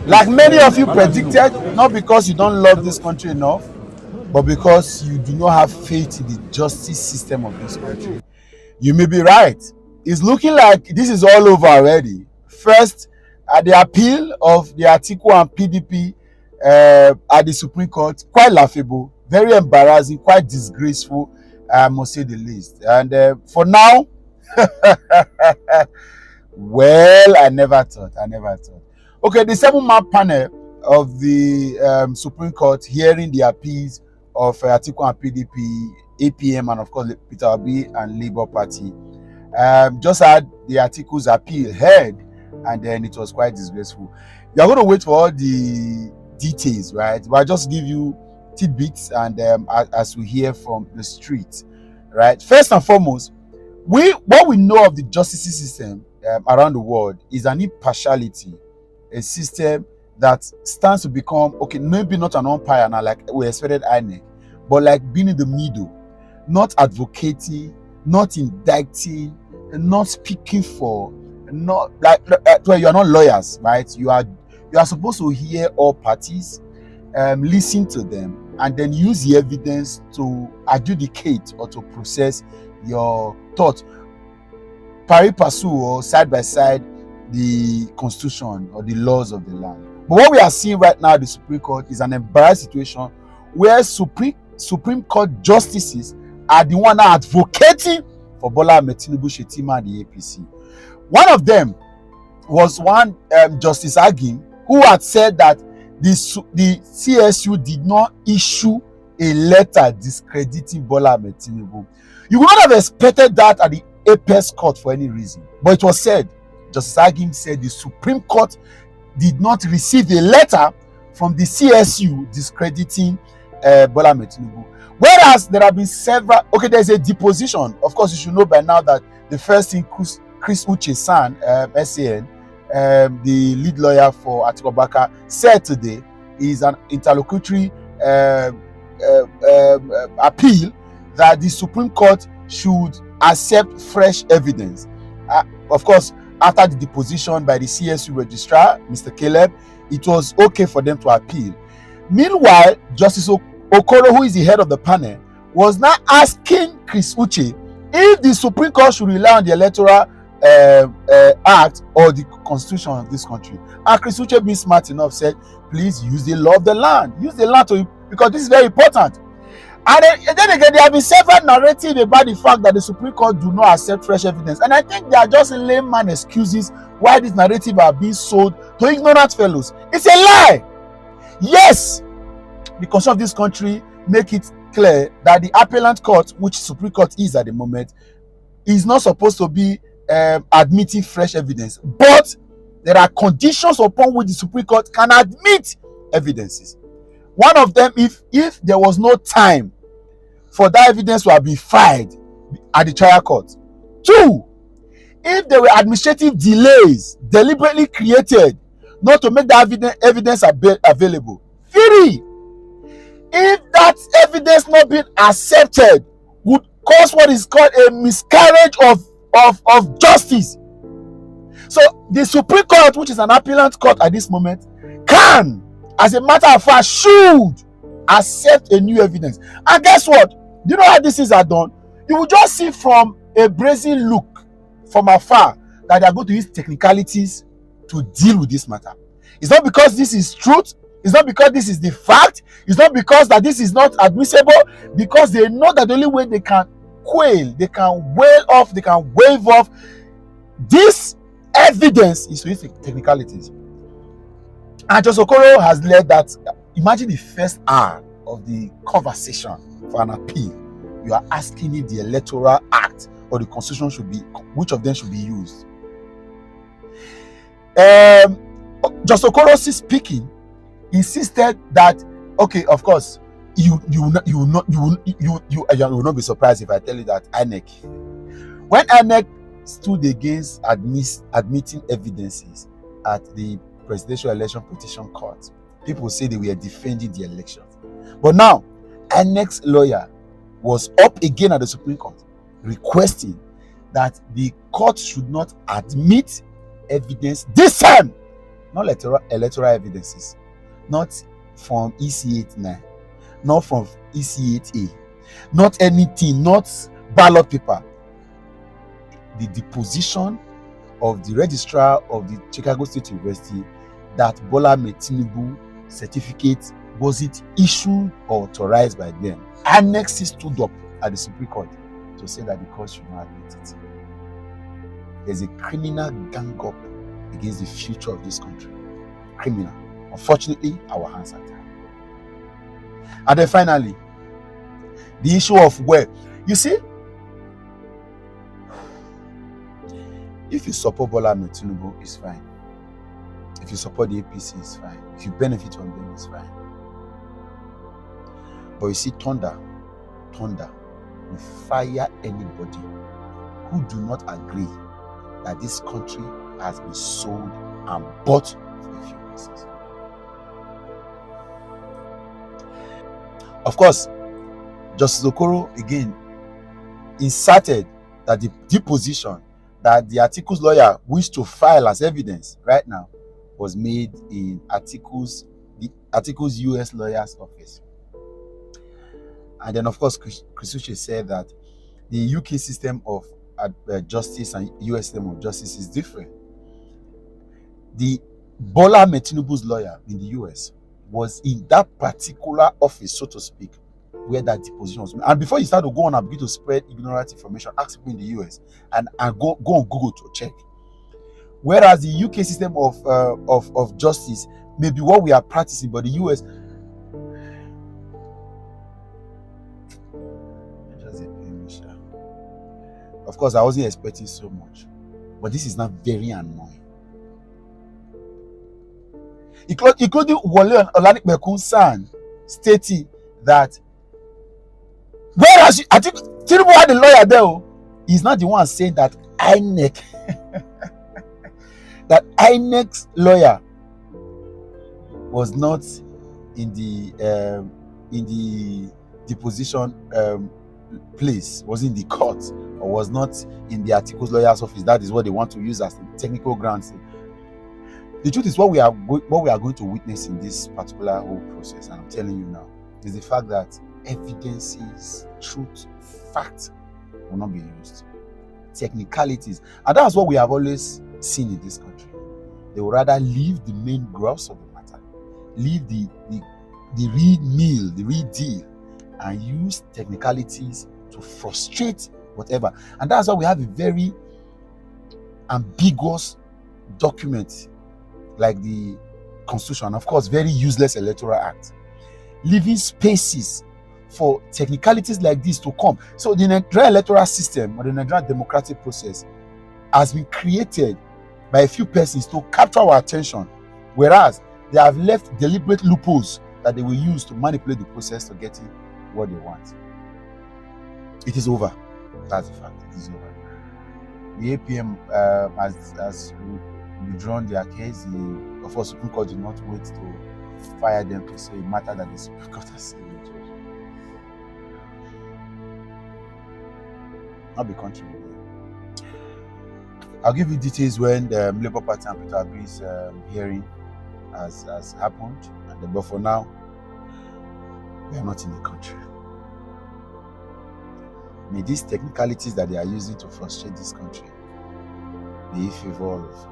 Like many of you predicted, not because you don't love this country enough, but because you do not have faith in the justice system of this country. You may be right. It's looking like this is all over already. First, at the appeal of the Atiku and PDP at the Supreme Court, quite laughable, very embarrassing, quite disgraceful, I must say the least. And for now, well, I never thought. Okay, the 7-man panel of the Supreme Court hearing the appeals of Atiku and PDP, APM, and of course Peter Obi and Labour Party just had the Atiku's appeal heard, and then it was quite disgraceful. You are going to wait for all the details, right? But I'll just give you tidbits, and as we hear from the street, right? First and foremost, what we know of the justice system around the world is an impartiality, a system that stands to become, okay, maybe not an umpire now like we expected INEC, but like being in the middle, not advocating, not indicting, not speaking for, not like well, you are not lawyers, right? You are supposed to hear all parties, listen to them, and then use the evidence to adjudicate or to process your thoughts pari passu or side by side the constitution or the laws of the land. But what we are seeing right now at the Supreme Court is an embarrassing situation where Supreme Court justices are the one advocating for Bola Ahmed Tinubu, Shetima, and the APC. One of them was one Justice Agim, who had said that the CSU did not issue a letter discrediting Bola Ahmed Tinubu. You would not have expected that at the Apex Court for any reason, but it was said. Justice Agim said the Supreme Court did not receive a letter from the CSU discrediting Bola Ahmed Tinubu. Whereas there have been several, okay, there's a deposition. Of course, you should know by now that the first thing Chris Uche's son, SAN, the lead lawyer for Atiku Abubakar, said today is an interlocutory appeal that the Supreme Court should accept fresh evidence. Of course, after the deposition by the CSU registrar, Mr. Caleb, it was okay for them to appeal. Meanwhile, Justice Okoro, who is the head of the panel, was now asking Chris Uche if the Supreme Court should rely on the Electoral Act or the Constitution of this country. And Chris Uche, being smart enough, said, please use the law of the land. Use the land because this is very important. And then again, there have been several narratives about the fact that the Supreme Court do not accept fresh evidence. And I think they are just layman excuses why these narratives are being sold to ignorant fellows. It's a lie. Yes, the constitution of this country make it clear that the appellant court, which Supreme Court is at the moment, is not supposed to be admitting fresh evidence. But there are conditions upon which the Supreme Court can admit evidences. One of them, if there was no time for that evidence to have been filed at the trial court. 2, if there were administrative delays deliberately created not to make that evidence available. 3, if that evidence not being accepted would cause what is called a miscarriage of justice. So the Supreme Court, which is an appellant court at this moment, can, as a matter of fact, should accept a new evidence. And guess what? Do you know how these things are done? You will just see from a brazen look from afar that they are going to use technicalities to deal with this matter. It's not because this is truth. It's not because this is the fact. It's not because that this is not admissible. Because they know that the only way they can quail, they can wail off, they can wave off this evidence is to use technicalities. And Justice Okoro has led that. Imagine the first hour of the conversation for an appeal. You are asking if the Electoral Act or the Constitution should be, which of them should be used. Justice Okoro, speaking, insisted that, okay, of course, you will not be surprised if I tell you that INEC, when INEC stood against admitting evidences at the Presidential Election Petition Court, people say they were defending the elections. But now, INEC's lawyer was up again at the Supreme Court, requesting that the court should not admit evidence this time not electoral evidences, not from EC89, not from EC8A, not anything, not ballot paper. The deposition of the registrar of the Chicago State University that Bola Ahmed Tinubu certificate wasn't issued or authorized by them. Annexes stood up at the Supreme Court to say that the court should not admit it. There's a criminal gang up against the future of this country. Criminal. Unfortunately, our hands are tied. And then finally, the issue of where. You see, if you support Bola Ahmed Tinubu, it's fine. If you support the APC, it's fine. If you benefit from them, it's fine. But you see, thunder will fire anybody who do not agree that this country has been sold and bought for a few reasons. Of course, Justice Okoro again inserted that the deposition that the Atiku's lawyer wished to file as evidence right now was made in the Atiku's US lawyer's office. And then, of course, Chris Uche said that the UK system of justice and US system of justice is different. The Bola Ahmed Tinubu's lawyer in the US was in that particular office, so to speak, where that deposition was made. And before you start to go on and begin to spread ignorant information, ask people in the US and go on Google to check. Whereas the UK system of justice may be what we are practicing, but the US, of course, I wasn't expecting so much, but this is not very annoying. Including Wole Olanipekun son stating that, whereas I think Tinubu had a lawyer there, he's not the one saying that INEC, that INEC's lawyer was not in the deposition place, was in the court, or was not in the Atiku's lawyer's office. That is what they want to use as the technical grounds. The truth is, what we are going to witness in this particular whole process, and I'm telling you now, is the fact that evidences, truth, fact will not be used. Technicalities. And that's what we have always seen in this country. They would rather leave the main gross of the matter, leave the real meal, the real deal, and use technicalities to frustrate whatever. And that's why we have a very ambiguous document like the Constitution, of course, very useless Electoral Act, leaving spaces for technicalities like this to come. So the Nigerian electoral system, or the Nigerian democratic process, has been created by a few persons to capture our attention, whereas they have left deliberate loopholes that they will use to manipulate the process to getting what they want. It is over. That's the fact. It is over. The APM has withdrawn their case. The Supreme Court did not wait to fire them to say it mattered that the Supreme Court has said it. Not be contributing. I'll give you details when the Labour Party and Peter Obi's hearing has happened. But for now, we are not in the country. May these technicalities that they are using to frustrate this country be in favor of